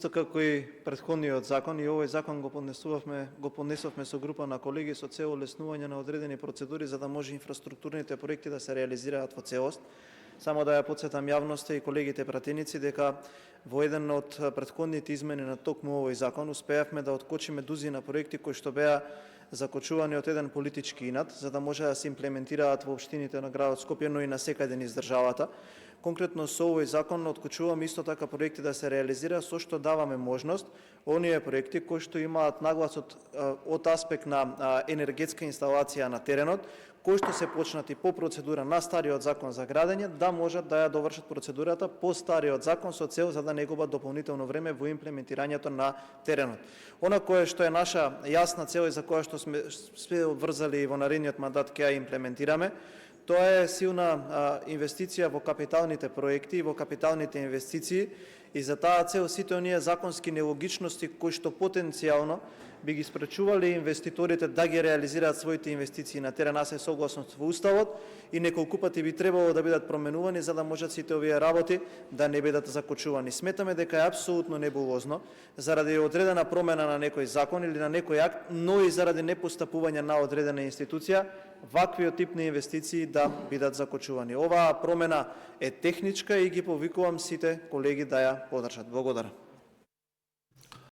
Како и претходниот закон, и овој закон го поднесовме со група на колеги со цел олеснување на одредени процедури за да може инфраструктурните проекти да се реализираат во целост. Само да ја потсетам јавноста и колегите пратеници дека во еден од претходните измени на токму овој закон успеавме да откочиме дузина проекти кои што беа закочувани од еден политички инат, за да може да се имплементираат во општините на градот Скопје, но и на секаде низ државата. Конкретно со овој закон откочуваме исто така проекти да се реализира, со што даваме можност оние проекти кои што имаат наглас од аспект на енергетска инсталација на теренот, кои што се почнати по процедура на стариот закон за градење, да можат да ја довршат процедурата по стариот закон со цел за да не губат дополнително време во имплементирањето на теренот. Она кое што е наша јасна цел и за која што сме обврзали во наредниот мандат ќе ја имплементираме, тоа е силна инвестиција во капиталните проекти и во капиталните инвестиции, и за таа цел сите оние законски нелогичности кои што потенцијално би ги спречувале инвеститорите да ги реализираат своите инвестиции на терен. Аз е согласно во Уставот и неколку пати би требало да бидат променувани за да можат сите овие работи да не бидат закочувани. Сметаме дека е апсолутно небулозно заради одредена промена на некој закон или на некој акт, но и заради непостапување на одредена институција, ваквиот тип на инвестиции да бидат закочувани. Оваа промена е техничка и ги повикувам сите колеги да ја подржат. Благодарам.